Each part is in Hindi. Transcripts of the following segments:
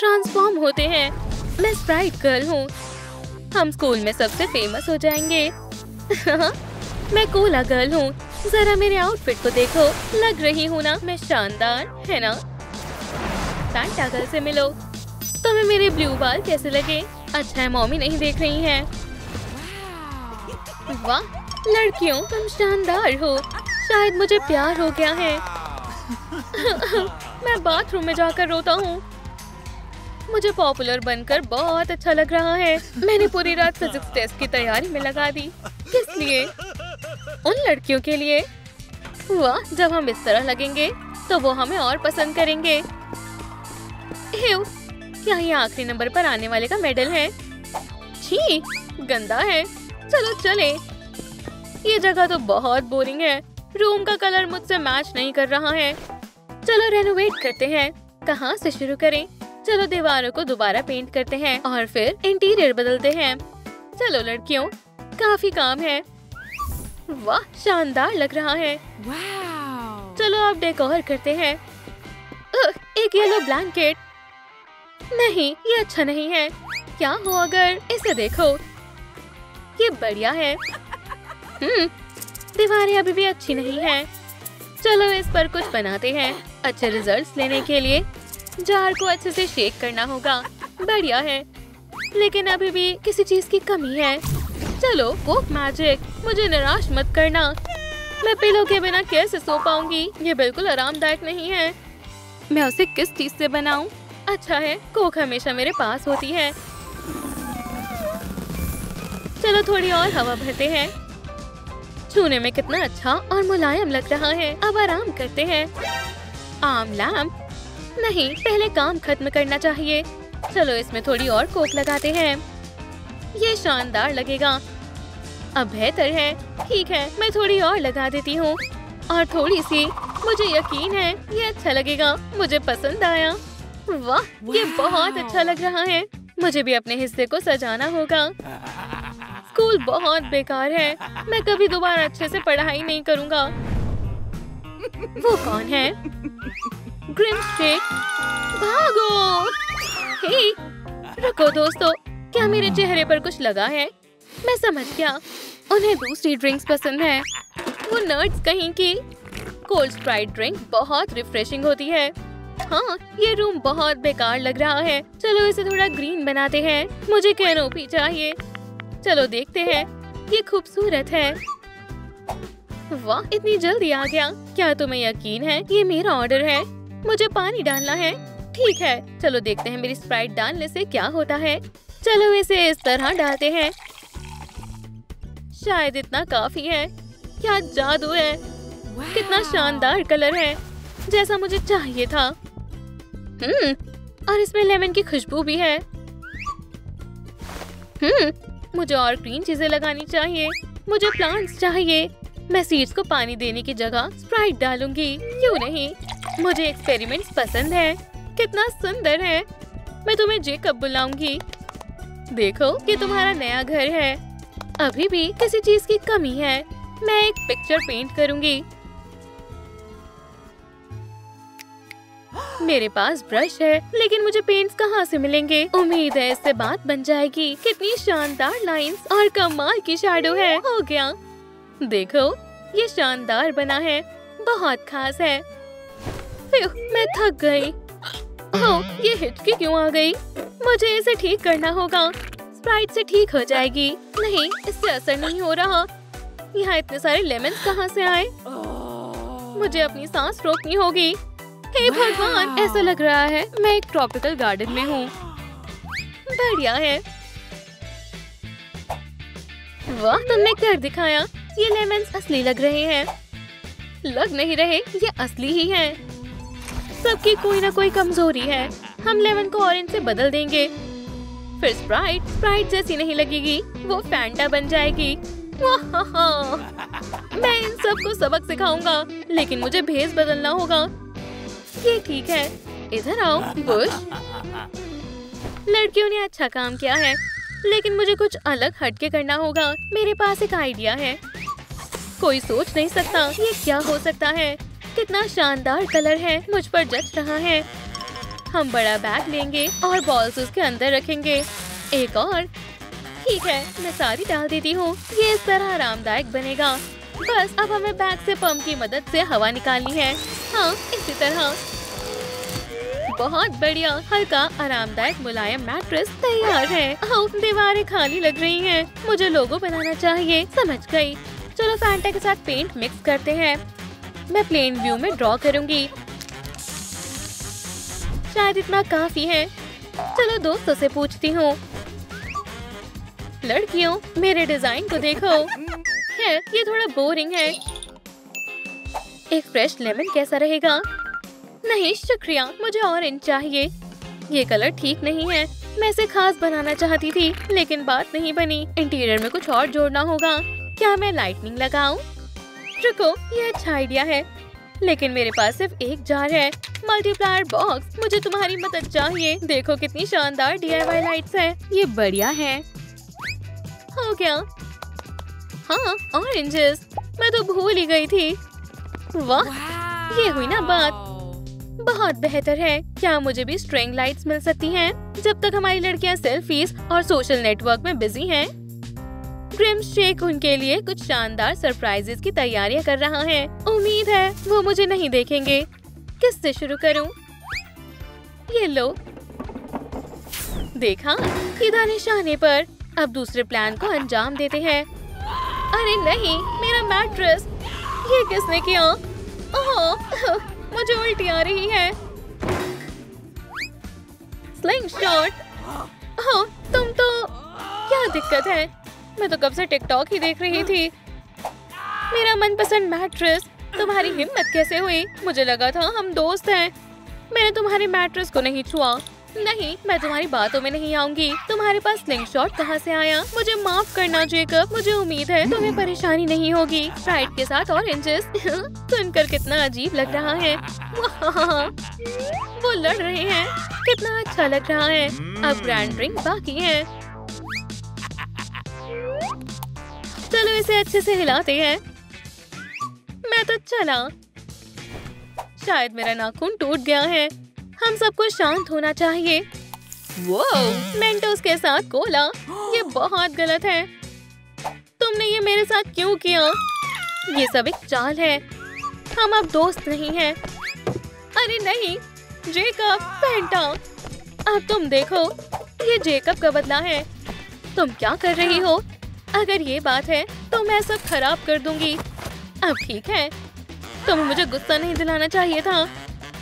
ट्रांसफॉर्म होते हैं। मैं स्प्राइट गर्ल हूँ। हम स्कूल में सबसे फेमस हो जाएंगे। मैं कोला गर्ल हूँ। जरा मेरे आउटफिट को देखो, लग रही हूँ ना मैं शानदार, है ना? फैंटा गर्ल से मिलो। तुम्हें मेरे ब्लू बाल कैसे लगे? अच्छा है मॉमी नहीं देख रही हैं। वाह लड़कियों, तुम शानदार हो। शायद मुझे प्यार हो गया है। मैं बाथरूम में जाकर रोता हूँ। मुझे पॉपुलर बनकर बहुत अच्छा लग रहा है। मैंने पूरी रात फिजिक्स टेस्ट की तैयारी में लगा दी। किस लिए? उन लड़कियों के लिए। वाह, जब हम इस तरह लगेंगे तो वो हमें और पसंद करेंगे। क्या ये आखिरी नंबर पर आने वाले का मेडल है? छी, गंदा है। चलो चले। ये जगह तो बहुत बोरिंग है। रूम का कलर मुझसे मैच नहीं कर रहा है। चलो रेनोवेट करते हैं। कहाँ से शुरू करें? चलो दीवारों को दोबारा पेंट करते हैं और फिर इंटीरियर बदलते हैं। चलो लड़कियों, काफी काम है। वाह, शानदार लग रहा है। चलो अब डेकोर करते हैं। एक येलो ब्लैंकेट। नहीं, ये अच्छा नहीं है। क्या हो अगर इसे देखो, ये बढ़िया है। दीवारें अभी भी अच्छी नहीं हैं। चलो इस पर कुछ बनाते हैं। अच्छे रिजल्ट्स लेने के लिए जार को अच्छे से शेक करना होगा। बढ़िया है, लेकिन अभी भी किसी चीज की कमी है। चलो कोक मैजिक, मुझे निराश मत करना। मैं पिलो के बिना कैसे सो पाऊंगी? ये बिल्कुल आरामदायक नहीं है। मैं उसे किस चीज से बनाऊं? अच्छा है, कोक हमेशा मेरे पास होती है। चलो थोड़ी और हवा भरते हैं। छूने में कितना अच्छा और मुलायम लग रहा है। अब आराम करते हैं। आम लैम्प नहीं, पहले काम खत्म करना चाहिए। चलो इसमें थोड़ी और कोक लगाते हैं। ये शानदार लगेगा। अब बेहतर है। ठीक है, मैं थोड़ी और लगा देती हूँ और थोड़ी सी। मुझे यकीन है ये अच्छा लगेगा। मुझे पसंद आया। वाह, ये बहुत अच्छा लग रहा है। मुझे भी अपने हिस्से को सजाना होगा। स्कूल बहुत बेकार है। मैं कभी दोबारा अच्छे से पढ़ाई नहीं करूँगा। वो कौन है? ग्रिम्स्ट्रेक, भागो! हे, रुको दोस्तों, क्या मेरे चेहरे पर कुछ लगा है? मैं समझ गया, उन्हें दूसरी ड्रिंक्स पसंद है। वो नर्ड्स कहीं की। कोल्ड स्प्राइट ड्रिंक बहुत रिफ्रेशिंग होती है। हाँ, ये रूम बहुत बेकार लग रहा है। चलो इसे थोड़ा ग्रीन बनाते हैं। मुझे कैनोपी चाहिए। चलो देखते हैं। ये खूबसूरत है। वाह, इतनी जल्दी आ गया। क्या तुम्हें यकीन है ये मेरा ऑर्डर है? मुझे पानी डालना है। ठीक है, चलो देखते हैं मेरी स्प्राइट डालने से क्या होता है। चलो इसे इस तरह डालते हैं। शायद इतना काफी है। क्या जादू है! कितना शानदार कलर है, जैसा मुझे चाहिए था। और इसमें लेमन की खुशबू भी है। मुझे और ग्रीन चीजें लगानी चाहिए। मुझे प्लांट्स चाहिए। मैं सीड्स को पानी देने की जगह स्प्राइट डालूंगी। क्यों नहीं? मुझे एक्सपेरिमेंट्स पसंद है। कितना सुंदर है। मैं तुम्हें जेकब बुलाऊंगी। देखो, ये तुम्हारा नया घर है। अभी भी किसी चीज की कमी है। मैं एक पिक्चर पेंट करूंगी। मेरे पास ब्रश है, लेकिन मुझे पेंट्स कहाँ से मिलेंगे? उम्मीद है इससे बात बन जाएगी। कितनी शानदार लाइंस और कमाल की शैडो है। हो गया। देखो, ये शानदार बना है। बहुत खास है। मैं थक गई। ओह, ये हिचकी क्यों आ गई? मुझे इसे ठीक करना होगा। स्प्राइट से ठीक हो जाएगी। नहीं, इससे असर नहीं हो रहा। यहाँ इतने सारे लेमन्स कहाँ से आए? मुझे अपनी सांस रोकनी होगी। हे भगवान, ऐसा लग रहा है मैं एक ट्रॉपिकल गार्डन में हूँ। बढ़िया है। वाह, तुमने कर दिखाया। ये लेमन्स असली लग रहे हैं। लग नहीं रहे, ये असली ही हैं। सबकी कोई ना कोई कमजोरी है। हम लेमन को ऑरेंज से बदल देंगे। फिर स्प्राइट जैसी नहीं लगेगी, वो फैंटा बन जाएगी। मैं इन सबको सबक सिखाऊंगा, लेकिन मुझे भेस बदलना होगा। ये ठीक है। इधर आओ बुश। लड़कियों ने अच्छा काम किया है, लेकिन मुझे कुछ अलग हटके करना होगा। मेरे पास एक आइडिया है। कोई सोच नहीं सकता ये क्या हो सकता है। कितना शानदार कलर है, मुझ पर जच रहा है। हम बड़ा बैग लेंगे और बॉल्स उसके अंदर रखेंगे। एक और। ठीक है, मैं सारी डाल देती हूँ। ये इस तरह आरामदायक बनेगा। बस अब हमें बैग से पंप की मदद से हवा निकालनी है। हाँ, इसी तरह। बहुत बढ़िया। हल्का आरामदायक मुलायम मैट्रेस तैयार है। दीवारें खाली लग रही हैं। मुझे लोगो बनाना चाहिए। समझ गई। चलो फैंटा के साथ पेंट मिक्स करते हैं। मैं प्लेन व्यू में ड्रॉ करूंगी। शायद इतना काफी है। चलो दोस्तों से पूछती हूँ। लड़कियों, मेरे डिजाइन को देखो। खैर, ये थोड़ा बोरिंग है। एक फ्रेश लेमन कैसा रहेगा? नहीं शुक्रिया, मुझे ऑरेंज चाहिए। ये कलर ठीक नहीं है। मैं इसे खास बनाना चाहती थी, लेकिन बात नहीं बनी। इंटीरियर में कुछ और जोड़ना होगा। क्या मैं लाइटनिंग लगाऊं? रुको, ये अच्छा आइडिया है, लेकिन मेरे पास सिर्फ एक जार है। मल्टीप्लायर बॉक्स, मुझे तुम्हारी मदद चाहिए। देखो कितनी शानदार DIY लाइट्स हैं। ये बढ़िया है। हो गया। हाँ, ऑरेंजेस। मैं तो भूल ही गई थी। वाह, ये हुई ना बात। बहुत बेहतर है। क्या मुझे भी स्ट्रिंग लाइट्स मिल सकती हैं? जब तक हमारी लड़कियां सेल्फीज और सोशल नेटवर्क में बिजी हैं। ग्रिम शेक उनके लिए कुछ शानदार सरप्राइजेस की तैयारियां कर रहा है। उम्मीद है वो मुझे नहीं देखेंगे। किससे शुरू करूं? ये लो। देखा, सीधा निशाने पर। अब दूसरे प्लान को अंजाम देते हैं। अरे नहीं, मेरा मैट्रेस। ये किसने किया? ओह, मुझे उल्टी आ रही है। Sling shot. ओह, तुम तो। क्या दिक्कत है? मैं तो कब से टिकटॉक ही देख रही थी। मेरा मनपसंद मैट्रेस। तुम्हारी हिम्मत कैसे हुई? मुझे लगा था हम दोस्त हैं। मैंने तुम्हारे मैट्रेस को नहीं छुआ। नहीं, मैं तुम्हारी बातों में नहीं आऊंगी। तुम्हारे पास स्लिंग शॉट कहाँ से आया? मुझे माफ करना जेकब। मुझे उम्मीद है तुम्हें परेशानी नहीं होगी। स्प्राइट के साथ ऑरेंजेस। सुनकर कितना अजीब लग रहा है। वो लड़ रहे हैं। कितना अच्छा लग रहा है। अब ग्रैंड ड्रिंक बाकी है। चलो इसे अच्छे से हिलाते हैं। मैं तो चला। शायद मेरा नाखून टूट गया है। हम सबको शांत होना चाहिए। वो मेंटोस के साथ कोला, ये बहुत गलत है। तुमने ये मेरे साथ क्यों किया? ये सब एक चाल है। हम अब दोस्त नहीं हैं। अरे नहीं, जेकब, फैंटा। अब तुम देखो, ये जेकब का बदला है। तुम क्या कर रही हो? अगर ये बात है तो मैं सब खराब कर दूंगी। अब ठीक है, तुम्हें मुझे गुस्सा नहीं दिलाना चाहिए था।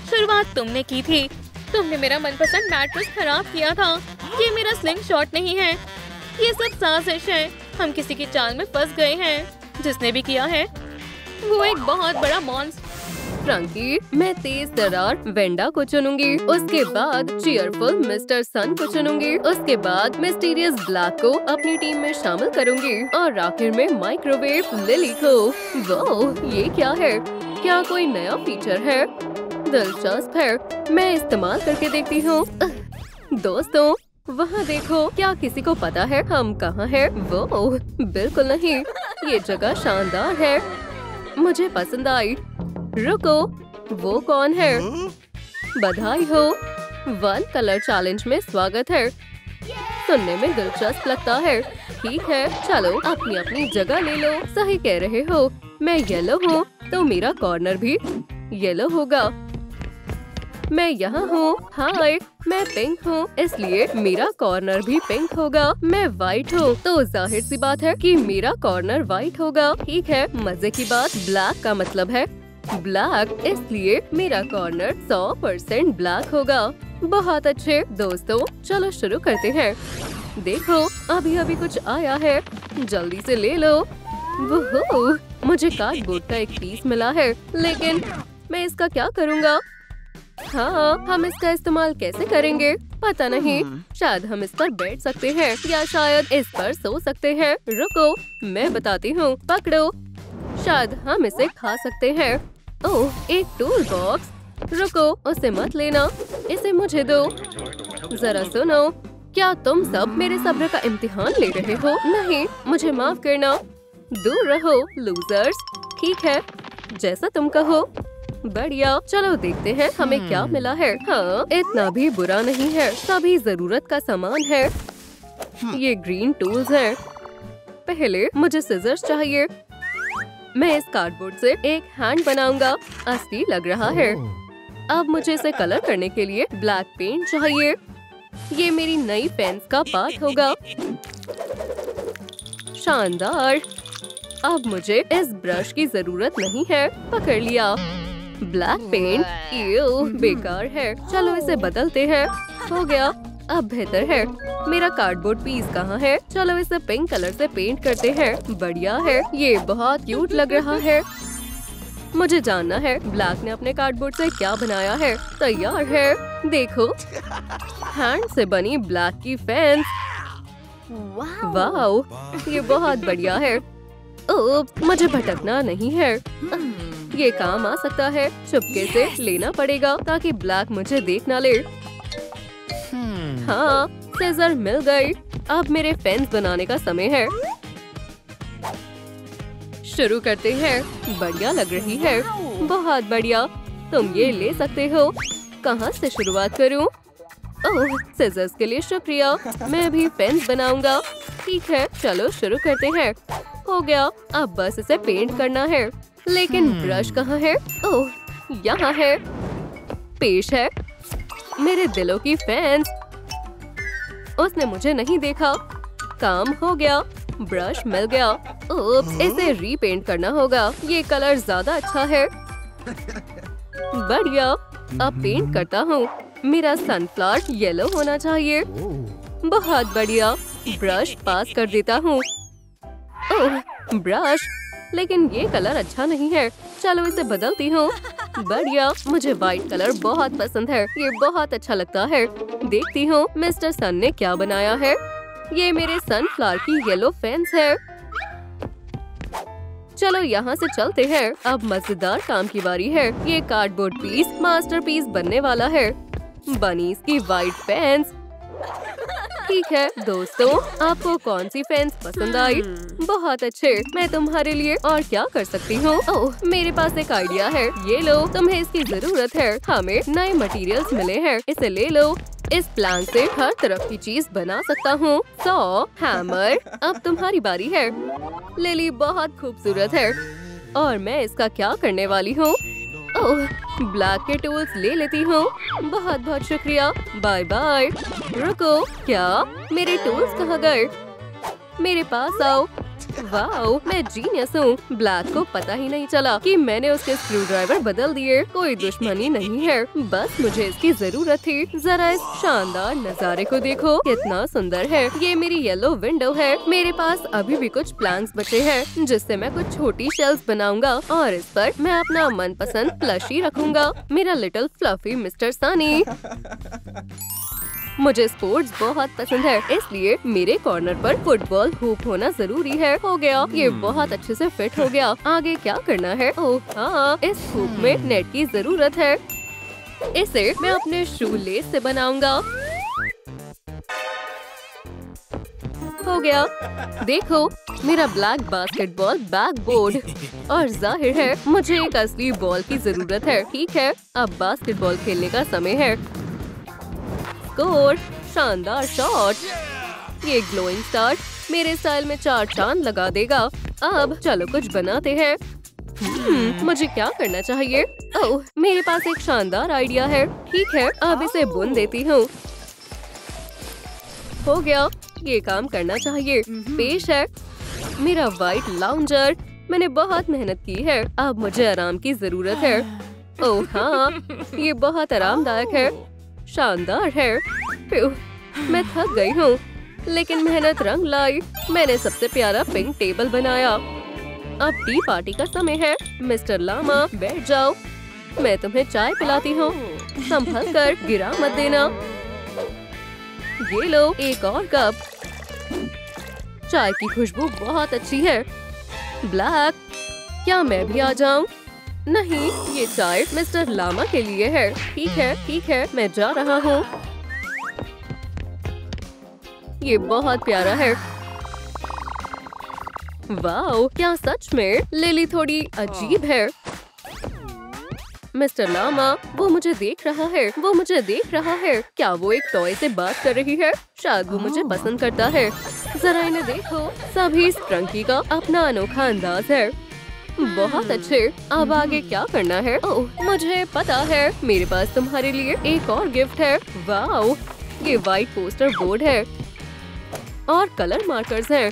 शुरुआत तुमने की थी। तुमने मेरा मनपसंद मैट्रेस खराब किया था। ये मेरा स्लिंग शॉट नहीं है। ये सब साजिश है। हम किसी की चाल में फंस गए हैं। जिसने भी किया है वो एक बहुत बड़ा मॉन्स्टर। फ्रैंकी, मैं तेज तर्रार वेंडा को चुनूंगी। उसके बाद चीयरफुल मिस्टर सन को चुनूंगी। उसके बाद मिस्टीरियस ब्लैक को अपनी टीम में शामिल करूंगी और आखिर में माइक्रोवेव लिली को। वो ये क्या है? क्या कोई नया फीचर है? दिलचस्प है। मैं इस्तेमाल करके देखती हूँ। दोस्तों, वहाँ देखो, क्या किसी को पता है हम कहाँ हैं? वो बिल्कुल नहीं। ये जगह शानदार है। मुझे पसंद आई। रुको, वो कौन है? बधाई हो। 1 कलर चैलेंज में स्वागत है। सुनने में दिलचस्प लगता है। ठीक है, चलो अपनी अपनी जगह ले लो। सही कह रहे हो। मैं येलो हूँ तो मेरा कॉर्नर भी येलो होगा। मैं यहाँ हूँ। हाय, मैं पिंक हूँ, इसलिए मेरा कॉर्नर भी पिंक होगा। मैं व्हाइट हूँ तो जाहिर सी बात है कि मेरा कॉर्नर व्हाइट होगा। ठीक है, मजे की बात, ब्लैक का मतलब है ब्लैक, इसलिए मेरा कॉर्नर 100% ब्लैक होगा। बहुत अच्छे दोस्तों, चलो शुरू करते हैं। देखो, अभी अभी कुछ आया है। जल्दी से ले लो। वो मुझे कार्डबोर्ड का एक पीस मिला है, लेकिन मैं इसका क्या करूँगा? हाँ, हम इसका इस्तेमाल कैसे करेंगे? पता नहीं। शायद हम इस पर बैठ सकते हैं या शायद इस पर सो सकते हैं। रुको, मैं बताती हूँ। पकड़ो। शायद हम इसे खा सकते हैं। ओह, एक टूल बॉक्स। रुको, उसे मत लेना, इसे मुझे दो। जरा सुनो, क्या तुम सब मेरे सब्र का इम्तिहान ले रहे हो? नहीं, मुझे माफ करना। दूर रहो लूजर्स। ठीक है, जैसा तुम कहो। बढ़िया, चलो देखते हैं हमें क्या मिला है। हाँ, इतना भी बुरा नहीं है, सभी जरूरत का सामान है। ये ग्रीन टूल्स हैं। पहले मुझे सिजर्स चाहिए। मैं इस कार्डबोर्ड से एक हैंड बनाऊंगा। असली लग रहा है। अब मुझे इसे कलर करने के लिए ब्लैक पेंट चाहिए। ये मेरी नई पेंस का पार्ट होगा। शानदार। अब मुझे इस ब्रश की जरूरत नहीं है। पकड़ लिया। ब्लैक पेंट बेकार है। चलो इसे बदलते हैं। हो गया, अब बेहतर है। मेरा कार्डबोर्ड पीस कहाँ है? चलो इसे पिंक कलर से पेंट करते हैं। बढ़िया है, ये बहुत क्यूट लग रहा है। मुझे जानना है ब्लैक ने अपने कार्डबोर्ड से क्या बनाया है। तैयार है, देखो। हैंड से बनी ब्लैक की फैंस। वाओ, ये बहुत बढ़िया है। ओह, मुझे भटकना नहीं है। ये काम आ सकता है। चुपके से लेना पड़ेगा ताकि ब्लैक मुझे देख ना ले। हाँ, सीजर मिल गई। अब मेरे फेंस बनाने का समय है। शुरू करते हैं। बढ़िया लग रही है। बहुत बढ़िया। तुम ये ले सकते हो। कहाँ से शुरुआत करूँ? ओह, सीजर्स के लिए शुक्रिया। मैं भी फेंस बनाऊंगा। ठीक है, चलो शुरू करते हैं। हो गया, अब बस इसे पेंट करना है। लेकिन ब्रश कहाँ है? ओह, यहाँ है। पेश है मेरे दिलों की फैंस। उसने मुझे नहीं देखा। काम हो गया। ब्रश मिल गया। ओप्स, इसे रीपेंट करना होगा। ये कलर ज्यादा अच्छा है। बढ़िया, अब पेंट करता हूँ। मेरा सनफ्लावर येलो होना चाहिए। बहुत बढ़िया। ब्रश पास कर देता हूँ। ओह, ब्रश, लेकिन ये कलर अच्छा नहीं है। चलो इसे बदलती हूँ। बढ़िया, मुझे व्हाइट कलर बहुत पसंद है। ये बहुत अच्छा लगता है। देखती हूँ मिस्टर सन ने क्या बनाया है। ये मेरे सनफ्लावर की येलो फेंस है। चलो यहाँ से चलते हैं। अब मजेदार काम की बारी है। ये कार्डबोर्ड पीस मास्टरपीस बनने वाला है। बनीज की व्हाइट फेंस। ठीक है दोस्तों, आपको कौन सी फेंस पसंद आई? बहुत अच्छे। मैं तुम्हारे लिए और क्या कर सकती हूँ? ओह, मेरे पास एक आइडिया है। ये लो, तुम्हें इसकी जरूरत है। हमें नए मटेरियल्स मिले हैं। इसे ले लो। इस प्लान से हर तरफ की चीज बना सकता हूँ। सॉ, हैमर, अब तुम्हारी बारी है। लिली बहुत खूबसूरत है। और मैं इसका क्या करने वाली हूँ? ओह, ब्लैक के टूल्स ले लेती हूँ। बहुत बहुत शुक्रिया। Bye bye. रुको, क्या मेरे टूल्स कहाँ गए? मेरे पास आओ। वाओ, मैं जीनियस हूँ। ब्लैक को पता ही नहीं चला कि मैंने उसके स्क्रू ड्राइवर बदल दिए। कोई दुश्मनी नहीं है, बस मुझे इसकी जरूरत थी। जरा इस शानदार नजारे को देखो, कितना सुंदर है। ये मेरी येलो विंडो है। मेरे पास अभी भी कुछ प्लान्स बचे हैं जिससे मैं कुछ छोटी शेल्फ बनाऊंगा और इस पर मैं अपना मनपसंद प्लशी रखूंगा। मेरा लिटिल फ्लफी मिस्टर सनी। मुझे स्पोर्ट्स बहुत पसंद है, इसलिए मेरे कॉर्नर पर फुटबॉल हुप होना जरूरी है। हो गया, ये बहुत अच्छे से फिट हो गया। आगे क्या करना है? ओह हाँ, इस हुप में नेट की जरूरत है। इसे मैं अपने शू लेस से बनाऊंगा। हो गया, देखो मेरा ब्लैक बास्केटबॉल बैकबोर्ड। और जाहिर है मुझे एक असली बॉल की जरूरत है। ठीक है, अब बास्केटबॉल खेलने का समय है। स्कोर, शानदार शॉट। ये ग्लोइंग स्टार मेरे स्टाइल में 4 चांद लगा देगा। अब चलो कुछ बनाते हैं। मुझे क्या करना चाहिए? ओह, मेरे पास एक शानदार आइडिया है। ठीक है, अब इसे बुन देती हूँ। हो गया, ये काम करना चाहिए। पेश है मेरा व्हाइट लाउंजर। मैंने बहुत मेहनत की है। अब मुझे आराम की जरूरत है। ओह हाँ, ये बहुत आरामदायक है। शानदार है। मैं थक गई हूँ, लेकिन मेहनत रंग लाई। मैंने सबसे प्यारा पिंक टेबल बनाया। अब टी पार्टी का समय है। मिस्टर लामा, बैठ जाओ। मैं तुम्हें चाय पिलाती हूँ। संभल कर, गिरा मत देना। ये लो एक और कप। चाय की खुशबू बहुत अच्छी है। ब्लैक, क्या मैं भी आ जाऊं? नहीं, ये चाय मिस्टर लामा के लिए है। ठीक है, मैं जा रहा हूँ। ये बहुत प्यारा है। वाओ, क्या सच में? लिली थोड़ी अजीब है। मिस्टर लामा, वो मुझे देख रहा है, वो मुझे देख रहा है। क्या वो एक टॉय से बात कर रही है? शायद वो मुझे पसंद करता है। जरा इन्हें देखो, सभी स्ट्रंकी का अपना अनोखा अंदाज है। बहुत अच्छे। अब आगे क्या करना है? ओह, मुझे पता है। मेरे पास तुम्हारे लिए एक और गिफ्ट है। वाओ, ये व्हाइट पोस्टर बोर्ड है और कलर मार्कर्स हैं।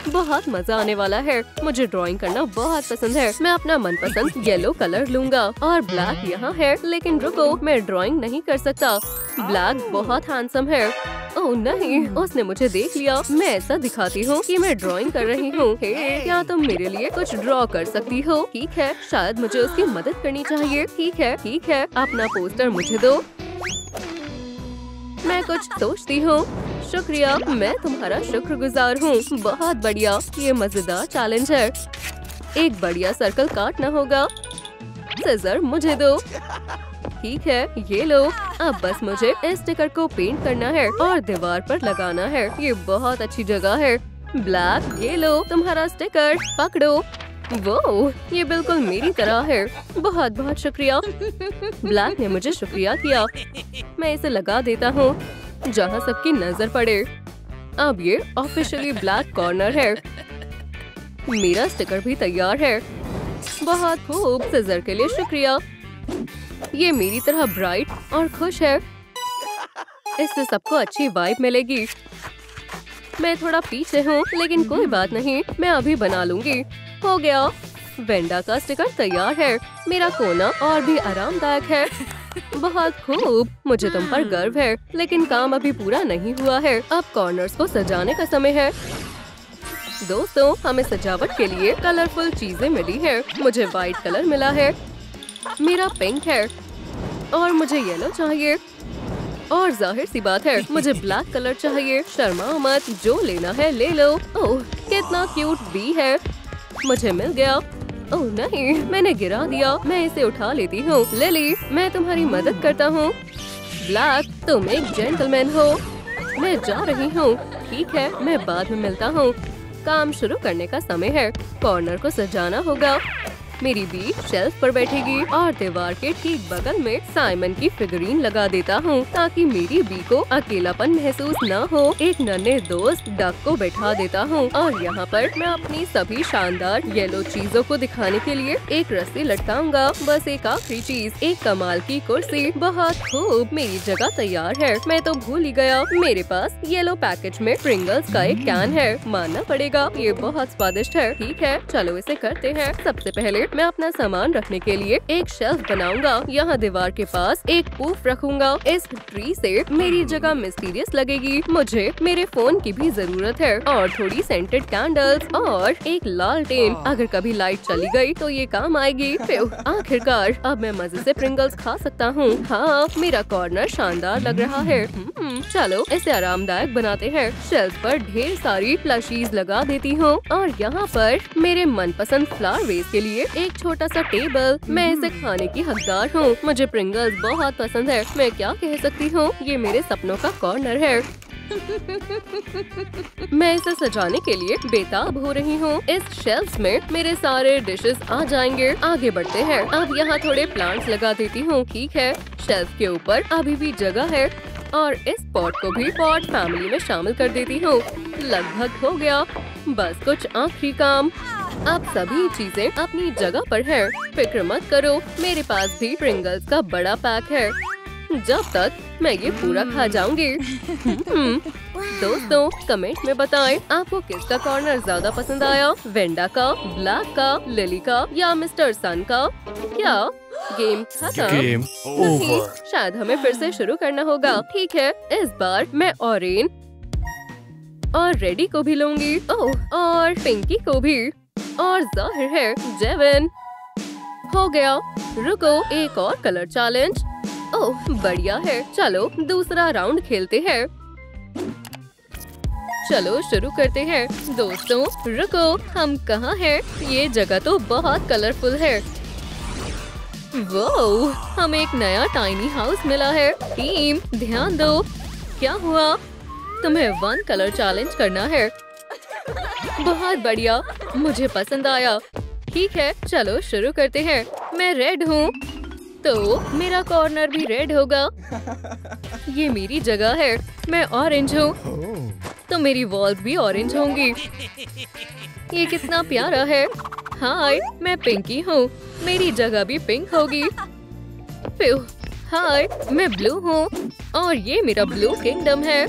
बहुत मजा आने वाला है। मुझे ड्राइंग करना बहुत पसंद है। मैं अपना मनपसंद येलो कलर लूंगा और ब्लैक यहाँ है। लेकिन रुको, मैं ड्राइंग नहीं कर सकता। ब्लैक बहुत हैंडसम है। ओह नहीं, उसने मुझे देख लिया। मैं ऐसा दिखाती हूँ कि मैं ड्राइंग कर रही हूँ। हे, क्या तुम मेरे लिए कुछ ड्रॉ कर सकती हो? ठीक है, शायद मुझे उसकी मदद करनी चाहिए। ठीक है, अपना पोस्टर मुझे दो। मैं कुछ सोचती हूँ। शुक्रिया, मैं तुम्हारा शुक्रगुजार हूँ। बहुत बढ़िया, ये मजेदार चैलेंज है। एक बढ़िया सर्कल काटना होगा। सिजर मुझे दो। ठीक है, ये लो। अब बस मुझे इस स्टिकर को पेंट करना है और दीवार पर लगाना है। ये बहुत अच्छी जगह है। ब्लैक, ये लो तुम्हारा स्टिकर, पकड़ो। वो, ये बिल्कुल मेरी तरह है। बहुत बहुत शुक्रिया। ब्लैक ने मुझे शुक्रिया किया। मैं इसे लगा देता हूँ जहाँ सबकी नजर पड़े। अब ये ऑफिशियली ब्लैक कॉर्नर है। मेरा स्टिकर भी तैयार है। बहुत खूब, सिजर के लिए शुक्रिया। ये मेरी तरह ब्राइट और खुश है। इससे सबको अच्छी वाइब मिलेगी। मैं थोड़ा पीछे हूँ, लेकिन कोई बात नहीं, मैं अभी बना लूंगी। हो गया, वेंडा का स्टिकर तैयार है। मेरा कोना और भी आरामदायक है। बहुत खूब, मुझे तुम पर गर्व है। लेकिन काम अभी पूरा नहीं हुआ है। अब कॉर्नर्स को सजाने का समय है। दोस्तों, हमें सजावट के लिए कलरफुल चीजें मिली है। मुझे व्हाइट कलर मिला है, मेरा पिंक है और मुझे येलो चाहिए। और जाहिर सी बात है, मुझे ब्लैक कलर चाहिए। शर्मा मत, जो लेना है ले लो। ओह, कितना क्यूट बी है। मुझे मिल गया। ओह नहीं, मैंने गिरा दिया। मैं इसे उठा लेती हूँ। लिली, मैं तुम्हारी मदद करता हूँ। ब्लैक, तुम एक जेंटलमैन हो। मैं जा रही हूँ। ठीक है, मैं बाद में मिलता हूँ। काम शुरू करने का समय है। कॉर्नर को सजाना होगा। मेरी बी शेल्फ पर बैठेगी और दीवार के ठीक बगल में साइमन की फिगरीन लगा देता हूँ ताकि मेरी बी को अकेलापन महसूस न हो। एक नन्हे दोस्त डक को बैठा देता हूँ और यहाँ पर मैं अपनी सभी शानदार येलो चीजों को दिखाने के लिए एक रस्सी लटकाऊंगा। बस एक आखिरी चीज, एक कमाल की कुर्सी। बहुत खूब, मेरी जगह तैयार है। मैं तो भूल ही गया, मेरे पास येलो पैकेज में प्रिंगल्स का एक कैन है। मानना पड़ेगा, ये बहुत स्वादिष्ट है। ठीक है, चलो इसे करते हैं। सबसे पहले मैं अपना सामान रखने के लिए एक शेल्फ बनाऊंगा। यहाँ दीवार के पास एक पूफ रखूंगा। इस ट्री से मेरी जगह मिस्टीरियस लगेगी। मुझे मेरे फोन की भी जरूरत है और थोड़ी सेंटेड कैंडल्स और एक लालटेन। अगर कभी लाइट चली गई तो ये काम आएगी। आखिरकार अब मैं मजे से प्रिंगल्स खा सकता हूँ। हाँ, मेरा कॉर्नर शानदार लग रहा है। चलो इसे आरामदायक बनाते हैं। शेल्फ पर ढेर सारी प्लशीज लगा देती हूँ और यहाँ पर मेरे मनपसंद फ्लावर वेस के लिए एक छोटा सा टेबल। मैं इसे खाने की हकदार हूँ। मुझे प्रिंगल्स बहुत पसंद है। मैं क्या कह सकती हूँ, ये मेरे सपनों का कॉर्नर है। मैं इसे सजाने के लिए बेताब हो रही हूँ। इस शेल्फ में मेरे सारे डिशेस आ जाएंगे। आगे बढ़ते हैं। अब यहाँ थोड़े प्लांट्स लगा देती हूँ। ठीक है, शेल्फ के ऊपर अभी भी जगह है और इस पॉट को भी पॉट फैमिली में शामिल कर देती हूँ। लगभग हो गया, बस कुछ आखिरी काम। अब सभी चीजें अपनी जगह पर हैं। फिक्र मत करो, मेरे पास भी प्रिंगल्स का बड़ा पैक है। जब तक मैं ये पूरा खा जाऊंगी। दोस्तों, कमेंट में बताएं आपको किसका कॉर्नर ज्यादा पसंद आया, वेंडा का, ब्लैक का, लिली का या मिस्टर सन का। क्या गेम खत्म? नहीं, शायद हमें फिर से शुरू करना होगा। ठीक है, इस बार मैं ऑरेन और रेडी को भी लूंगी। ओह, और पिंकी को भी, और जाहिर है जेवन। हो गया। रुको, एक और कलर चैलेंज। ओह, बढ़िया है। चलो दूसरा राउंड खेलते हैं। चलो शुरू करते हैं। दोस्तों रुको, हम कहाँ हैं? ये जगह तो बहुत कलरफुल है। वो, हमें एक नया टाइनी हाउस मिला है। टीम ध्यान दो। क्या हुआ? तुम्हें 1 कलर चैलेंज करना है। बहुत बढ़िया, मुझे पसंद आया। ठीक है, चलो शुरू करते हैं। मैं रेड हूँ। तो मेरा कॉर्नर भी रेड होगा। ये मेरी जगह है, मैं ऑरेंज हूँ, तो मेरी वॉल्स भी ऑरेंज होंगी। ये कितना प्यारा है। हाय, मैं पिंकी हूँ, मेरी जगह भी पिंक होगी। हाय, मैं ब्लू हूँ और ये मेरा ब्लू किंगडम है।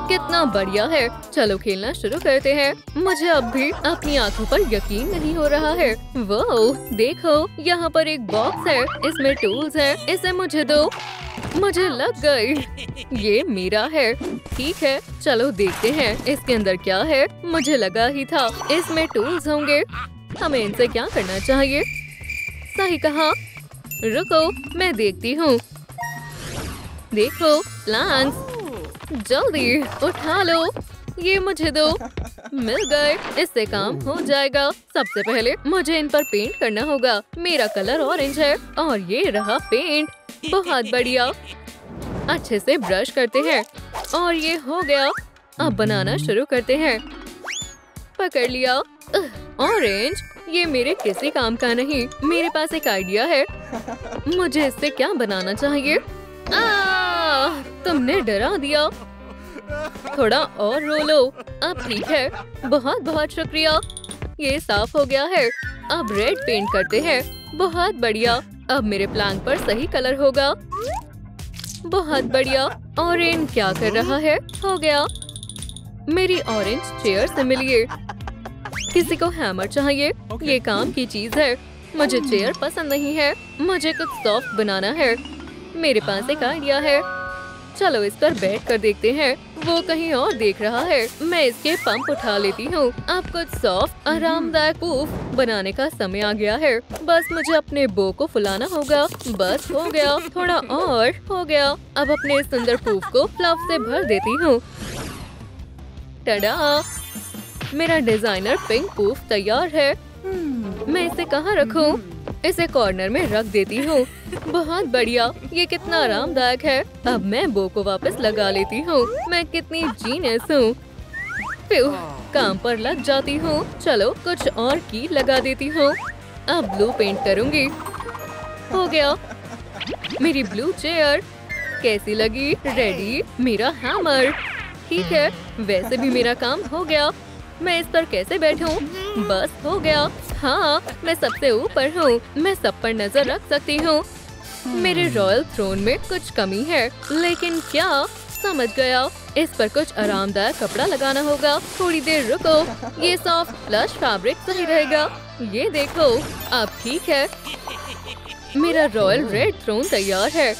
कितना बढ़िया है। चलो खेलना शुरू करते हैं। मुझे अब भी अपनी आंखों पर यकीन नहीं हो रहा है। वो देखो, यहाँ पर एक बॉक्स है, इसमें टूल्स हैं। इसे मुझे दो। मुझे लग गई। ये मेरा है। ठीक है, चलो देखते हैं इसके अंदर क्या है। मुझे लगा ही था इसमें टूल्स होंगे। हमें इनसे क्या करना चाहिए? सही कहा। रुको, मैं देखती हूँ। देखो, प्लांट्स। जल्दी उठा लो, ये मुझे दो। मिल गए, इससे काम हो जाएगा। सबसे पहले मुझे इन पर पेंट करना होगा। मेरा कलर ऑरेंज है और ये रहा पेंट। बहुत बढ़िया। अच्छे से ब्रश करते हैं और ये हो गया। अब बनाना शुरू करते हैं। पकड़ लिया। ऑरेंज, ये मेरे किसी काम का नहीं। मेरे पास एक आइडिया है। मुझे इससे क्या बनाना चाहिए? तुमने डरा दिया। थोड़ा और रो लो। अब ठीक है, बहुत बहुत शुक्रिया। ये साफ हो गया है। अब रेड पेंट करते हैं। बहुत बढ़िया। अब मेरे प्लांट पर सही कलर होगा। बहुत बढ़िया। ऑरेंज क्या कर रहा है? हो गया। मेरी ऑरेंज चेयर से मिलिए। किसी को हैमर चाहिए? ये काम की चीज है। मुझे चेयर पसंद नहीं है। मुझे कुछ सॉफ्ट बनाना है। मेरे पास एक आइडिया है। चलो इस पर बैठ कर देखते हैं। वो कहीं और देख रहा है। मैं इसके पंप उठा लेती हूँ। अब कुछ सॉफ्ट आरामदायक पूफ बनाने का समय आ गया है। बस मुझे अपने बो को फुलाना होगा। बस हो गया। थोड़ा और हो गया। अब अपने सुंदर पूफ को फ्लफ से भर देती हूँ। टडा! मेरा डिजाइनर पिंक पूफ तैयार है। मैं इसे कहाँ रखूं? इसे कॉर्नर में रख देती हूँ। बहुत बढ़िया। ये कितना आरामदायक है। अब मैं बो को वापस लगा लेती हूँ। मैं कितनी जीनियस हूँ। काम पर लग जाती हूँ। चलो कुछ और की लगा देती हूँ। अब ब्लू पेंट करूँगी। हो गया। मेरी ब्लू चेयर कैसी लगी? रेडी। मेरा हैमर। ठीक है, वैसे भी मेरा काम हो गया। मैं इस पर कैसे बैठूं? बस हो गया। हाँ, मैं सबसे ऊपर हूँ। मैं सब पर नजर रख सकती हूँ। मेरे रॉयल थ्रोन में कुछ कमी है, लेकिन क्या? समझ गया। इस पर कुछ आरामदायक कपड़ा लगाना होगा। थोड़ी देर रुको। ये सॉफ्ट प्लश फैब्रिक सही रहेगा। ये देखो, अब ठीक है। मेरा रॉयल रेड थ्रोन तैयार है।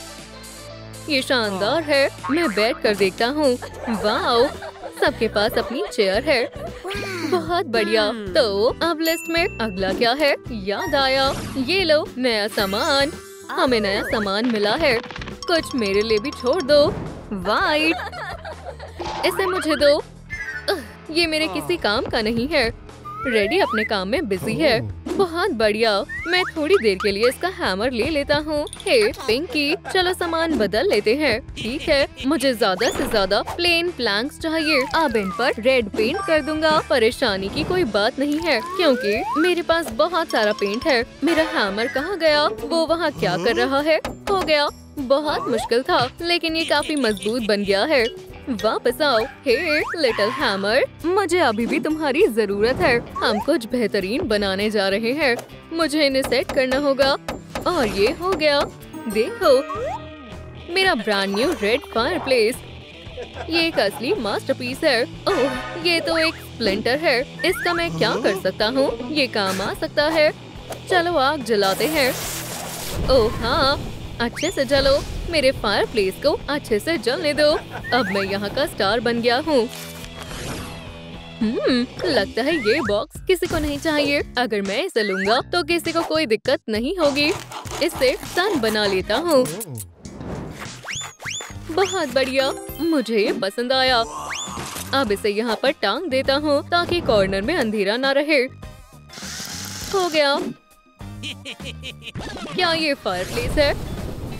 ये शानदार है। मैं बैठ कर देखता हूँ। वाओ, सबके पास अपनी चेयर है। बहुत बढ़िया। तो अब लिस्ट में अगला क्या है? याद आया। ये लो, नया सामान। हमें नया सामान मिला है। कुछ मेरे लिए भी छोड़ दो। वाइट, इसे मुझे दो। ये मेरे किसी काम का नहीं है। रेडी अपने काम में बिजी है। बहुत बढ़िया। मैं थोड़ी देर के लिए इसका हैमर ले लेता हूँ। हे पिंकी, चलो सामान बदल लेते हैं। ठीक है, मुझे ज्यादा से ज्यादा प्लेन प्लैंक्स चाहिए। अब इन पर रेड पेंट कर दूंगा। परेशानी की कोई बात नहीं है, क्योंकि मेरे पास बहुत सारा पेंट है। मेरा हैमर कहाँ गया? वो वहाँ क्या कर रहा है? हो गया। बहुत मुश्किल था, लेकिन ये काफी मजबूत बन गया है। वापस आओ। हे लिटिल हैमर, मुझे अभी भी तुम्हारी जरूरत है। हम कुछ बेहतरीन बनाने जा रहे हैं। मुझे इन्हें सेट करना होगा। और ये हो गया। देखो, मेरा ब्रांड न्यू रेड फायरप्लेस। ये एक असली मास्टरपीस है। ओह, ये तो एक स्प्लिंटर है। इसका मैं क्या कर सकता हूँ? ये काम आ सकता है। चलो आग जलाते हैं। ओह हाँ, अच्छे से जलो। मेरे फायरप्लेस को अच्छे से जलने दो। अब मैं यहाँ का स्टार बन गया हूँ। लगता है ये बॉक्स किसी को नहीं चाहिए। अगर मैं इसे लूंगा तो किसी को कोई दिक्कत नहीं होगी। इससे सन बना लेता हूँ। बहुत बढ़िया, मुझे ये पसंद आया। अब इसे यहाँ पर टांग देता हूँ ताकि कॉर्नर में अंधेरा ना रहे। हो गया। क्या ये फायरप्लेस है?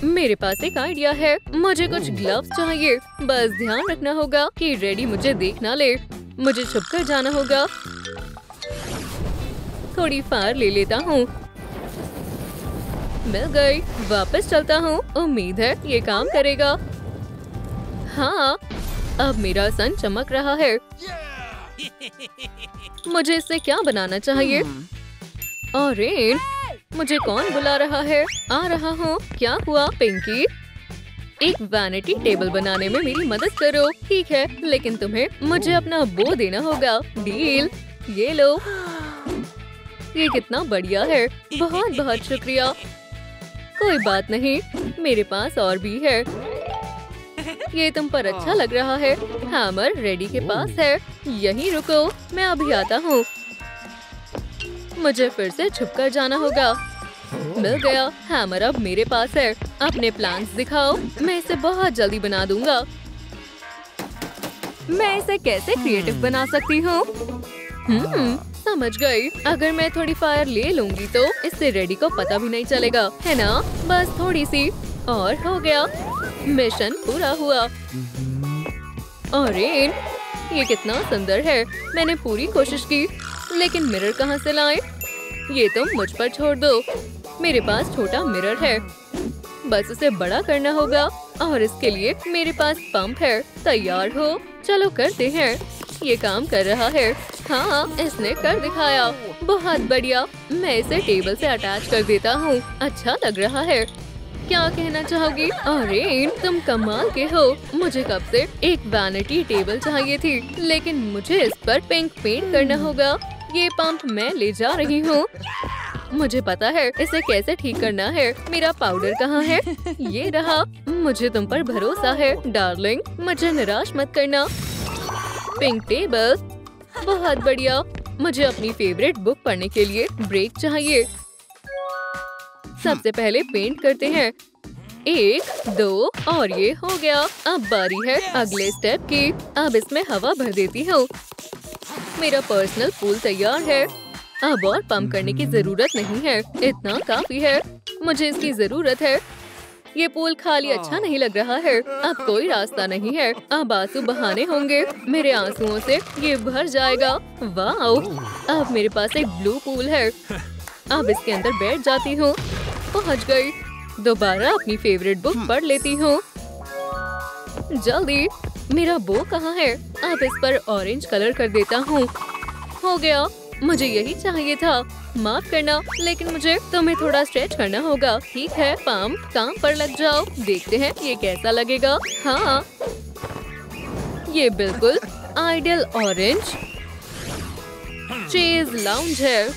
मेरे पास एक आइडिया है। मुझे कुछ ग्लव्स चाहिए। बस ध्यान रखना होगा कि रेडी मुझे देख ना ले। मुझे छुपकर जाना होगा। थोड़ी फायर ले लेता हूँ। मिल गई। वापस चलता हूँ। उम्मीद है ये काम करेगा। हाँ, अब मेरा सन चमक रहा है। मुझे इससे क्या बनाना चाहिए? ऑरेंज, मुझे कौन बुला रहा है? आ रहा हूँ। क्या हुआ पिंकी? एक वैनिटी टेबल बनाने में मेरी मदद करो। ठीक है, लेकिन तुम्हें मुझे अपना बो देना होगा। डील। ये लो। ये कितना बढ़िया है। बहुत बहुत शुक्रिया। कोई बात नहीं, मेरे पास और भी है। ये तुम पर अच्छा लग रहा है। हैमर रेडी के पास है। यहीं रुको, मैं अभी आता हूँ। मुझे फिर से छुपकर जाना होगा। मिल गया। हैमर अब मेरे पास है। अपने प्लान्स दिखाओ। मैं इसे बहुत जल्दी बना दूंगा। मैं इसे कैसे क्रिएटिव बना सकती हूँ? समझ गई। अगर मैं थोड़ी फायर ले लूंगी तो इससे रेडी को पता भी नहीं चलेगा, है ना? बस थोड़ी सी और हो गया। मिशन पूरा हुआ। ऑरेंज, ये कितना सुंदर है। मैंने पूरी कोशिश की, लेकिन मिरर कहाँ से लाएं? ये तुम मुझ पर छोड़ दो। मेरे पास छोटा मिरर है, बस उसे बड़ा करना होगा और इसके लिए मेरे पास पंप है। तैयार हो? चलो करते हैं। ये काम कर रहा है। हाँ, इसने कर दिखाया। बहुत बढ़िया। मैं इसे टेबल से अटैच कर देता हूँ। अच्छा लग रहा है। क्या कहना चाहोगी? ऑरेंज, तुम कमाल के हो। मुझे कब से एक वैनिटी टेबल चाहिए थी, लेकिन मुझे इस पर पिंक पेंट करना होगा। ये पंप मैं ले जा रही हूँ। मुझे पता है इसे कैसे ठीक करना है। मेरा पाउडर कहाँ है? ये रहा। मुझे तुम पर भरोसा है डार्लिंग। मुझे निराश मत करना। पिंक टेबल, बहुत बढ़िया। मुझे अपनी फेवरेट बुक पढ़ने के लिए ब्रेक चाहिए। सबसे पहले पेंट करते हैं। 1, 2 और ये हो गया। अब बारी है अगले स्टेप की। अब इसमें हवा भर देती हूँ। मेरा पर्सनल पूल तैयार है। अब और पंप करने की जरूरत नहीं है। इतना काफी है। मुझे इसकी जरूरत है। ये पूल खाली अच्छा नहीं लग रहा है। अब कोई रास्ता नहीं है। अब आंसू बहाने होंगे। मेरे आंसुओं से ये भर जाएगा। वाओ! अब मेरे पास एक ब्लू पूल है। अब इसके अंदर बैठ जाती हूँ। पहुँच गई। दोबारा अपनी फेवरेट बुक पढ़ लेती हूँ। जल्दी। मेरा बो कहाँ है? अब इस पर ऑरेंज कलर कर देता हूँ। हो गया। मुझे यही चाहिए था। माफ करना, लेकिन मुझे तुम्हें थोड़ा स्ट्रेच करना होगा। ठीक है, पंप, काम पर लग जाओ। देखते हैं ये कैसा लगेगा। हाँ, ये बिल्कुल आइडियल ऑरेंज चेज लाउंज है।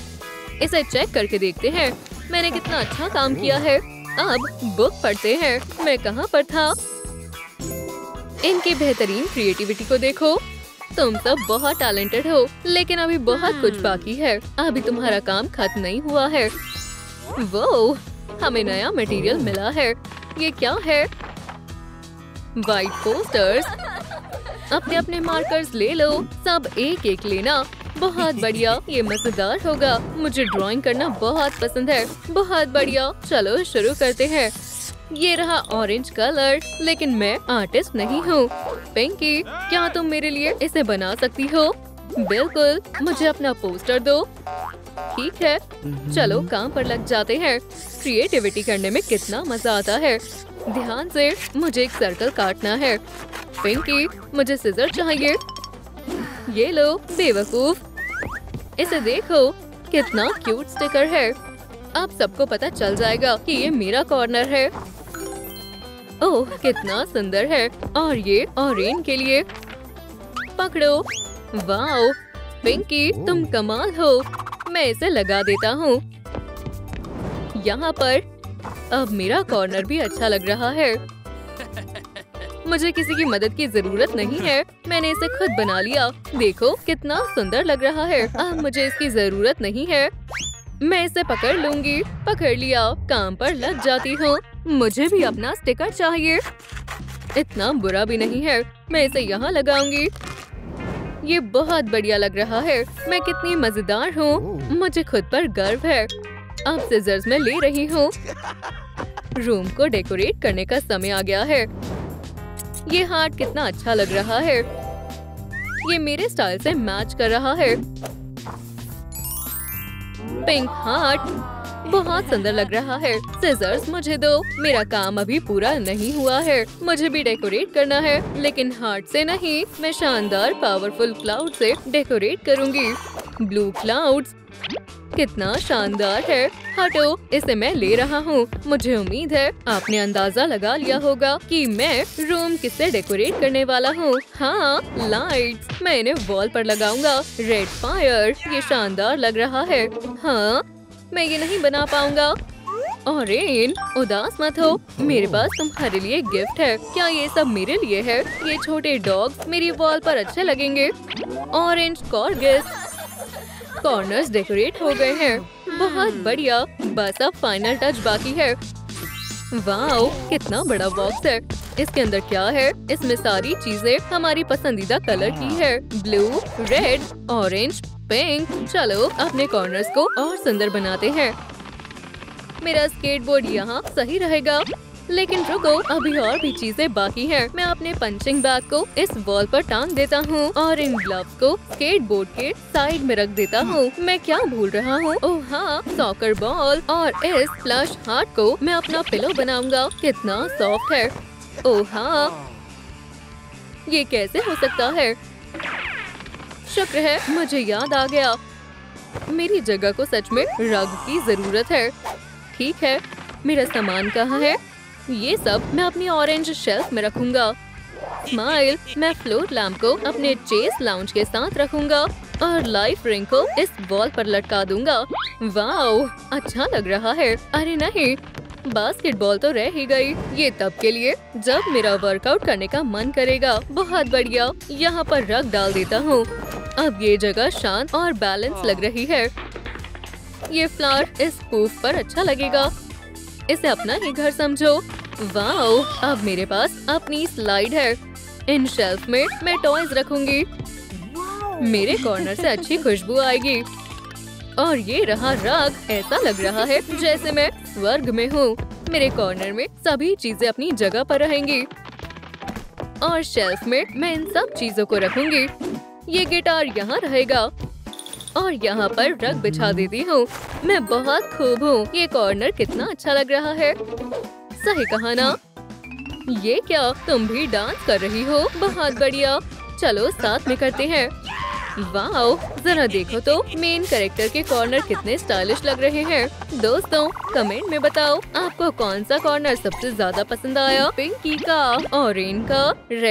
इसे चेक करके देखते हैं मैंने कितना अच्छा काम किया है। अब बुक पढ़ते हैं। मैं कहाँ पर था? इनकी बेहतरीन क्रिएटिविटी को देखो। तुम सब बहुत टैलेंटेड हो, लेकिन अभी बहुत कुछ बाकी है। अभी तुम्हारा काम खत्म नहीं हुआ है। वो, हमें नया मटेरियल मिला है। ये क्या है? White posters. अपने अपने मार्कर्स ले लो। सब एक एक लेना। बहुत बढ़िया। ये मजेदार होगा। मुझे ड्राइंग करना बहुत पसंद है। बहुत बढ़िया। चलो शुरू करते हैं। ये रहा ऑरेंज कलर, लेकिन मैं आर्टिस्ट नहीं हूँ। पिंकी, क्या तुम मेरे लिए इसे बना सकती हो? बिल्कुल। मुझे अपना पोस्टर दो। ठीक है, चलो काम पर लग जाते हैं। क्रिएटिविटी करने में कितना मजा आता है। ध्यान से। मुझे एक सर्कल काटना है। पिंकी, मुझे सिजर चाहिए। ये लो बेवकूफ। इसे देखो, कितना क्यूट स्टिकर है। अब सबको पता चल जाएगा कि ये मेरा कॉर्नर है। ओह, कितना सुंदर है। और ये ऑरेंज के लिए। पकड़ो। वाओ पिंकी, तुम कमाल हो। मैं इसे लगा देता हूँ यहाँ पर। अब मेरा कॉर्नर भी अच्छा लग रहा है। मुझे किसी की मदद की जरूरत नहीं है। मैंने इसे खुद बना लिया। देखो कितना सुंदर लग रहा है। अब मुझे इसकी जरूरत नहीं है। मैं इसे पकड़ लूंगी। पकड़ लिया। काम पर लग जाती हूँ। मुझे भी अपना स्टिकर चाहिए। इतना बुरा भी नहीं है। मैं इसे यहाँ लगाऊंगी। ये बहुत बढ़िया लग रहा है। मैं कितनी मजेदार हूँ। मुझे खुद पर गर्व है। अब सिजर्स मैं ले रही हूँ। रूम को डेकोरेट करने का समय आ गया है। ये हार्ट कितना अच्छा लग रहा है। ये मेरे स्टाइल से मैच कर रहा है। पिंक हार्ट, बहुत सुंदर लग रहा है। सिजर्स मुझे दो, मेरा काम अभी पूरा नहीं हुआ है। मुझे भी डेकोरेट करना है, लेकिन हार्ट से नहीं, मैं शानदार पावरफुल क्लाउड से डेकोरेट करूँगी। ब्लू क्लाउड्स कितना शानदार है। हटो, इसे मैं ले रहा हूँ। मुझे उम्मीद है आपने अंदाजा लगा लिया होगा कि मैं रूम किससे डेकोरेट करने वाला हूँ। हाँ, लाइट्स। मैं इन्हें वॉल पर लगाऊंगा। रेड फायर, ये शानदार लग रहा है। हाँ, मैं ये नहीं बना पाऊंगा। ऑरेन, उदास मत हो, मेरे पास तुम्हारे लिए गिफ्ट है। क्या ये सब मेरे लिए है? ये छोटे डॉग्स मेरी वॉल पर अच्छे लगेंगे। Orange corgis. कॉर्नर्स डेकोरेट हो गए हैं। बहुत बढ़िया, बस अब फाइनल टच बाकी है। वाओ, कितना बड़ा बॉक्स है। इसके अंदर क्या है? इसमें सारी चीजें हमारी पसंदीदा कलर की है। Blue, red, orange, pink. चलो अपने कॉर्नर्स को और सुंदर बनाते हैं। मेरा स्केटबोर्ड यहाँ सही रहेगा, लेकिन रुको, अभी और भी चीजें बाकी हैं। मैं अपने पंचिंग बैग को इस वॉल पर टांग देता हूँ और इन ग्लव्स को स्केटबोर्ड के साइड में रख देता हूँ। मैं क्या भूल रहा हूँ? ओह हाँ, सॉकर बॉल। और इस फ्लश हार्ट को मैं अपना पिलो बनाऊंगा। कितना सॉफ्ट है। ओह हाँ, ये कैसे हो सकता है? शुक्र है मुझे याद आ गया। मेरी जगह को सच में रग की जरूरत है। ठीक है, मेरा सामान कहाँ है? ये सब मैं अपनी ऑरेंज शेल्फ में रखूंगा। स्माइल, मैं फ्लोट लैम्प को अपने चेस लाउंज के साथ रखूंगा और लाइफ रिंग को इस वॉल पर लटका दूंगा। वाओ, अच्छा लग रहा है। अरे नहीं, बास्केटबॉल तो रह ही गई। ये तब के लिए जब मेरा वर्कआउट करने का मन करेगा। बहुत बढ़िया, यहाँ पर रग डाल देता हूँ। अब ये जगह शांत और बैलेंस लग रही है। ये फ्लावर इस पूफ पर अच्छा लगेगा। इसे अपना ही घर समझो। वाओ, अब मेरे पास अपनी स्लाइड है। इन शेल्फ में मैं टॉयज रखूंगी। मेरे कॉर्नर से अच्छी खुशबू आएगी। और ये रहा रग, ऐसा लग रहा है जैसे मैं स्वर्ग में हूँ। मेरे कॉर्नर में सभी चीजें अपनी जगह पर रहेंगी और शेल्फ में मैं इन सब चीजों को रखूंगी। ये गिटार यहाँ रहेगा और यहाँ पर रग बिछा देती हूँ। मैं बहुत खूब हूँ। ये कॉर्नर कितना अच्छा लग रहा है। सही कहा ना? ये क्या, तुम भी डांस कर रही हो? बहुत बढ़िया, चलो साथ में करते हैं। वाओ, जरा देखो तो मेन कैरेक्टर के कॉर्नर कितने स्टाइलिश लग रहे हैं। दोस्तों, कमेंट में बताओ आपको कौन सा कॉर्नर सबसे ज्यादा पसंद आया? पिंकी का, ऑरेंज का, रेड